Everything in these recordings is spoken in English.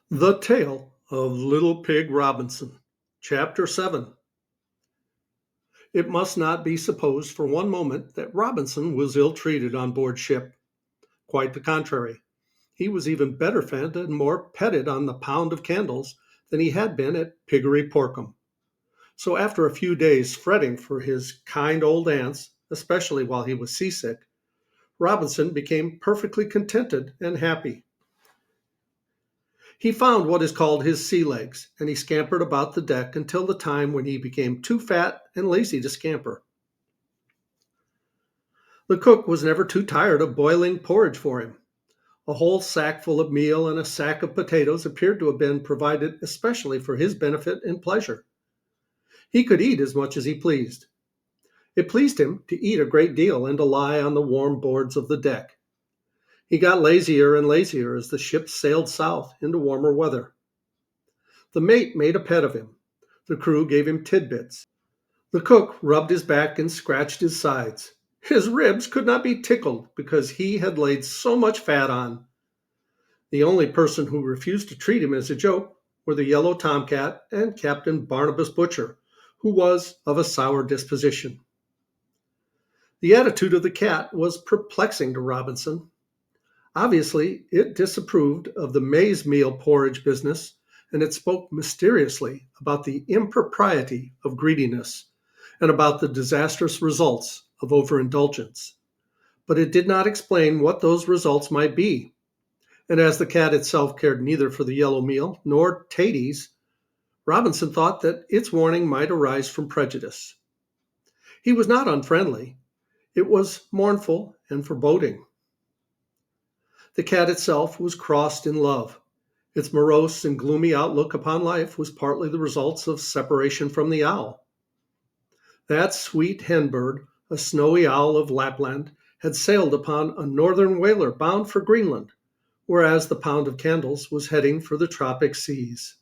The Tale of Little Pig Robinson, Chapter 7. It must not be supposed for one moment that Robinson was ill treated on board ship. Quite the contrary. He was even better fed and more petted on the pound of candles than he had been at Piggery Porkum. So after a few days fretting for his kind old aunts, especially while he was seasick, Robinson became perfectly contented and happy. He found what is called his sea legs, and he scampered about the deck until the time when he became too fat and lazy to scamper. The cook was never too tired of boiling porridge for him. A whole sack full of meal and a sack of potatoes appeared to have been provided especially for his benefit and pleasure. He could eat as much as he pleased. It pleased him to eat a great deal and to lie on the warm boards of the deck. He got lazier and lazier as the ship sailed south into warmer weather. The mate made a pet of him. The crew gave him tidbits. The cook rubbed his back and scratched his sides. His ribs could not be tickled because he had laid so much fat on. The only person who refused to treat him as a joke were the yellow tomcat and Captain Barnabas Butcher, who was of a sour disposition. The attitude of the cat was perplexing to Robinson. Obviously, it disapproved of the maize meal porridge business, and it spoke mysteriously about the impropriety of greediness and about the disastrous results of overindulgence. But it did not explain what those results might be. And as the cat itself cared neither for the yellow meal nor taties, Robinson thought that its warning might arise from prejudice. He was not unfriendly. It was mournful and foreboding. The cat itself was crossed in love. Its morose and gloomy outlook upon life was partly the result of separation from the owl. That sweet hen bird, a snowy owl of Lapland, had sailed upon a northern whaler bound for Greenland, whereas the pound of candles was heading for the tropic seas.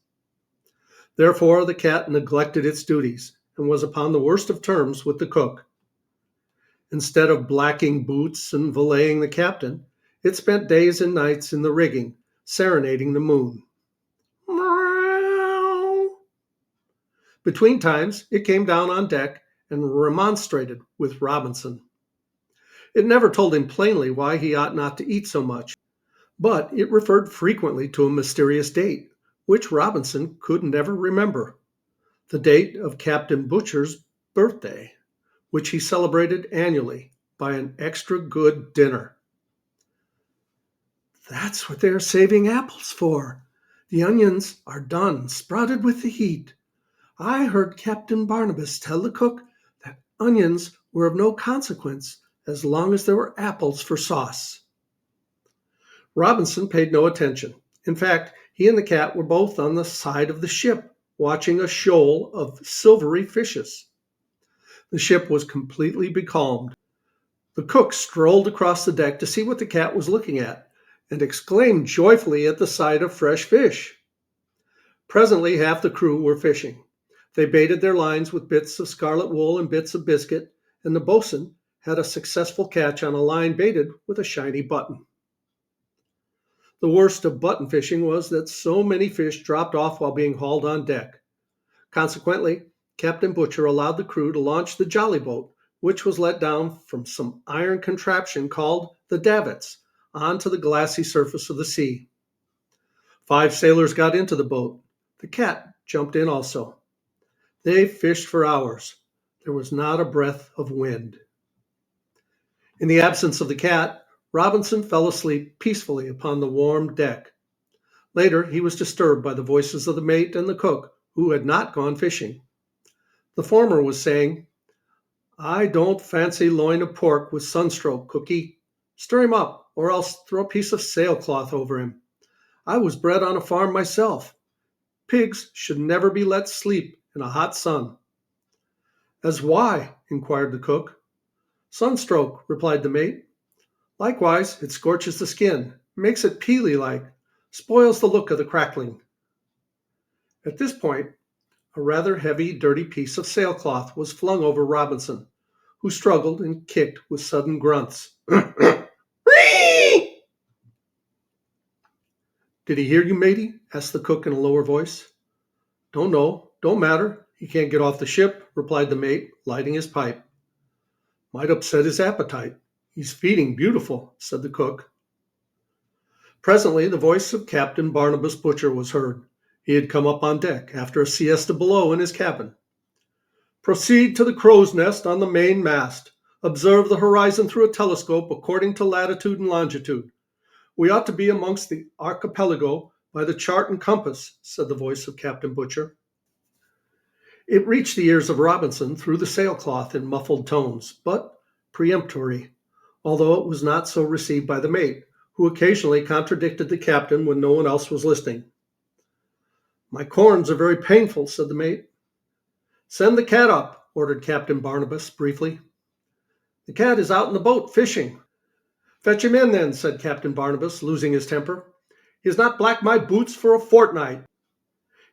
Therefore the cat neglected its duties and was upon the worst of terms with the cook. Instead of blacking boots and valeting the captain, it spent days and nights in the rigging, serenading the moon. Between times, it came down on deck and remonstrated with Robinson. It never told him plainly why he ought not to eat so much, but it referred frequently to a mysterious date, which Robinson could never remember, the date of Captain Butcher's birthday, which he celebrated annually by an extra good dinner. That's what they are saving apples for. The onions are done, sprouted with the heat. I heard Captain Barnabas tell the cook that onions were of no consequence as long as there were apples for sauce. Robinson paid no attention. In fact, he and the cat were both on the side of the ship, watching a shoal of silvery fishes. The ship was completely becalmed. The cook strolled across the deck to see what the cat was looking at, and exclaimed joyfully at the sight of fresh fish. Presently half the crew were fishing. They baited their lines with bits of scarlet wool and bits of biscuit, and the boatswain had a successful catch on a line baited with a shiny button. The worst of button fishing was that so many fish dropped off while being hauled on deck. Consequently, Captain Butcher allowed the crew to launch the jolly boat, which was let down from some iron contraption called the davits, onto the glassy surface of the sea. 5 sailors got into the boat. The cat jumped in also. They fished for hours. There was not a breath of wind. In the absence of the cat, Robinson fell asleep peacefully upon the warm deck. Later, he was disturbed by the voices of the mate and the cook, who had not gone fishing. The former was saying, "I don't fancy loin of pork with sunstroke, cookie. Stir him up, or else throw a piece of sailcloth over him. I was bred on a farm myself. Pigs should never be let sleep in a hot sun." "As why?" inquired the cook. "Sunstroke," replied the mate. "Likewise, it scorches the skin, makes it peely like, spoils the look of the crackling." At this point, a rather heavy, dirty piece of sailcloth was flung over Robinson, who struggled and kicked with sudden grunts. Did he hear you, matey? Asked the cook in a lower voice. Don't know. Don't matter. He can't get off the ship, replied the mate, lighting his pipe. Might upset his appetite. He's feeding beautiful, said the cook. Presently the voice of Captain Barnabas Butcher was heard. He had come up on deck after a siesta below in his cabin. Proceed to the crow's nest on the main mast. Observe the horizon through a telescope according to latitude and longitude. We ought to be amongst the archipelago by the chart and compass, said the voice of Captain Butcher. It reached the ears of Robinson through the sailcloth in muffled tones, but peremptory, although it was not so received by the mate, who occasionally contradicted the captain when no one else was listening. My corns are very painful, said the mate. Send the cat up, ordered Captain Barnabas briefly. The cat is out in the boat fishing. Fetch him in then, said Captain Barnabas, losing his temper. He has not blacked my boots for a fortnight.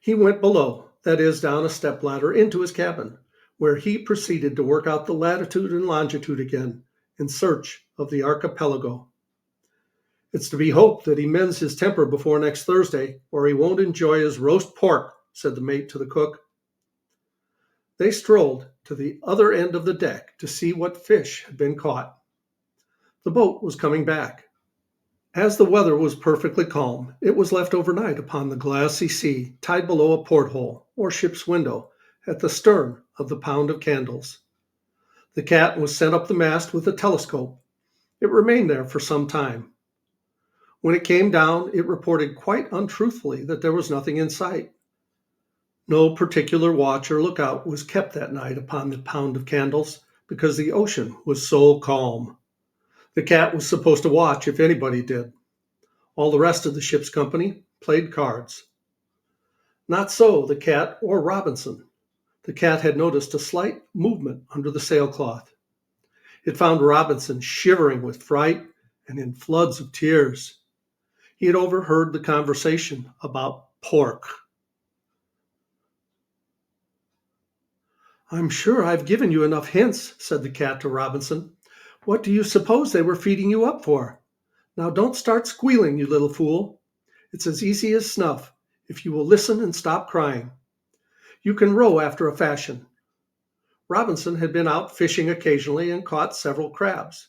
He went below, that is, down a step-ladder into his cabin, where he proceeded to work out the latitude and longitude again, in search of the archipelago. It's to be hoped that he mends his temper before next Thursday, or he won't enjoy his roast pork, said the mate to the cook. They strolled to the other end of the deck to see what fish had been caught. The boat was coming back. As the weather was perfectly calm, it was left overnight upon the glassy sea, tied below a porthole, or ship's window, at the stern of the Pound of Candles. The cat was sent up the mast with a telescope. It remained there for some time. When it came down, it reported quite untruthfully that there was nothing in sight. No particular watch or lookout was kept that night upon the Pound of Candles, because the ocean was so calm. The cat was supposed to watch if anybody did. All the rest of the ship's company played cards. Not so the cat or Robinson. The cat had noticed a slight movement under the sailcloth. It found Robinson shivering with fright and in floods of tears. He had overheard the conversation about pork. I'm sure I've given you enough hints, said the cat to Robinson. What do you suppose they were feeding you up for? Now don't start squealing, you little fool. It's as easy as snuff, if you will listen and stop crying. You can row after a fashion. Robinson had been out fishing occasionally and caught several crabs.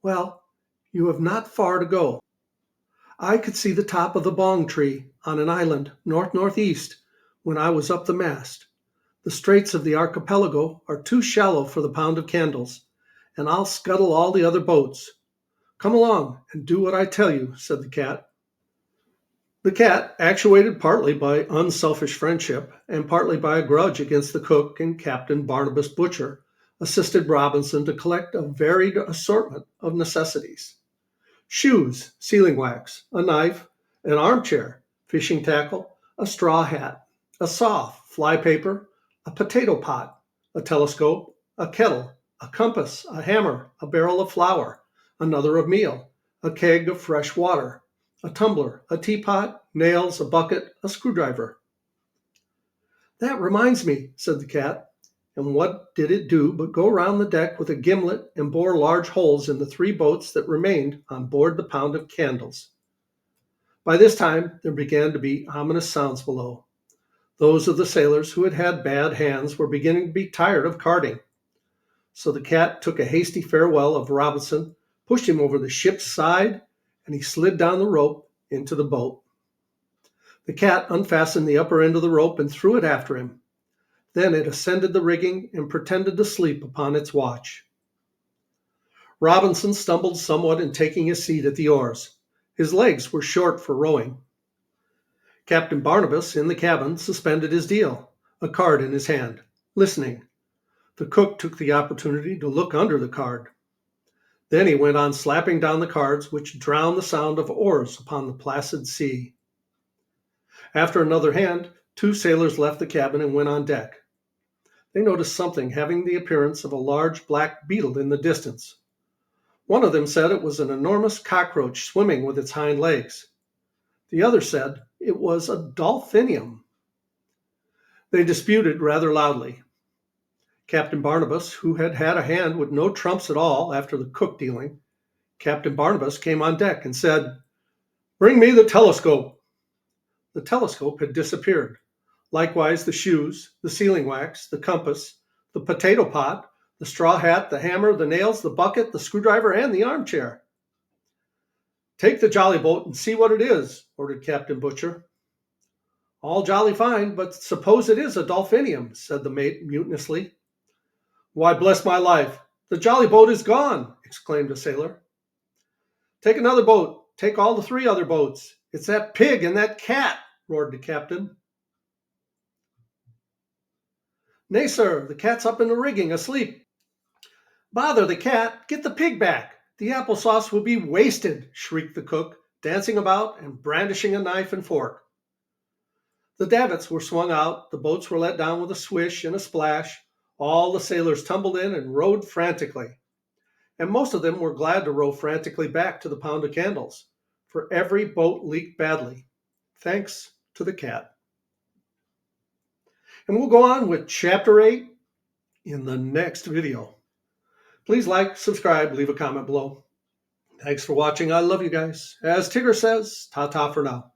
Well, you have not far to go. I could see the top of the bong tree on an island north-northeast when I was up the mast. The straits of the archipelago are too shallow for the Pound of Candles, and I'll scuttle all the other boats. Come along and do what I tell you, said the cat. The cat, actuated partly by unselfish friendship and partly by a grudge against the cook and Captain Barnabas Butcher, assisted Robinson to collect a varied assortment of necessities. Shoes, sealing wax, a knife, an armchair, fishing tackle, a straw hat, a saw, fly paper, a potato pot, a telescope, a kettle, a compass, a hammer, a barrel of flour, another of meal, a keg of fresh water, a tumbler, a teapot, nails, a bucket, a screwdriver. That reminds me, said the cat, and what did it do but go round the deck with a gimlet and bore large holes in the 3 boats that remained on board the Pound of Candles. By this time there began to be ominous sounds below. Those of the sailors who had had bad hands were beginning to be tired of carding. So the cat took a hasty farewell of Robinson, pushed him over the ship's side, and he slid down the rope into the boat. The cat unfastened the upper end of the rope and threw it after him. Then it ascended the rigging and pretended to sleep upon its watch. Robinson stumbled somewhat in taking his seat at the oars. His legs were short for rowing. Captain Barnabas, in the cabin, suspended his deal, a card in his hand, listening. The cook took the opportunity to look under the card. Then he went on slapping down the cards, which drowned the sound of oars upon the placid sea. After another hand, 2 sailors left the cabin and went on deck. They noticed something having the appearance of a large black beetle in the distance. One of them said it was an enormous cockroach swimming with its hind legs. The other said it was a dolphinium. They disputed rather loudly. Captain Barnabas, who had had a hand with no trumps at all after the cook dealing, Captain Barnabas came on deck and said, "Bring me the telescope." The telescope had disappeared. Likewise, the shoes, the sealing wax, the compass, the potato pot, the straw hat, the hammer, the nails, the bucket, the screwdriver, and the armchair. "Take the jolly boat and see what it is," ordered Captain Butcher. "All jolly fine, but suppose it is a dolphinium," said the mate mutinously. "Why, bless my life, the jolly boat is gone!" exclaimed a sailor. "Take another boat. Take all the 3 other boats. It's that pig and that cat," roared the captain. "Nay, sir, the cat's up in the rigging, asleep." "Bother the cat! Get the pig back. The applesauce will be wasted," shrieked the cook, dancing about and brandishing a knife and fork. The davits were swung out, the boats were let down with a swish and a splash, all the sailors tumbled in and rowed frantically. And most of them were glad to row frantically back to the pound of candles, for every boat leaked badly, thanks to the cat. And we'll go on with Chapter 8 in the next video. Please like, subscribe, leave a comment below. Thanks for watching. I love you guys. As Tigger says, ta-ta for now.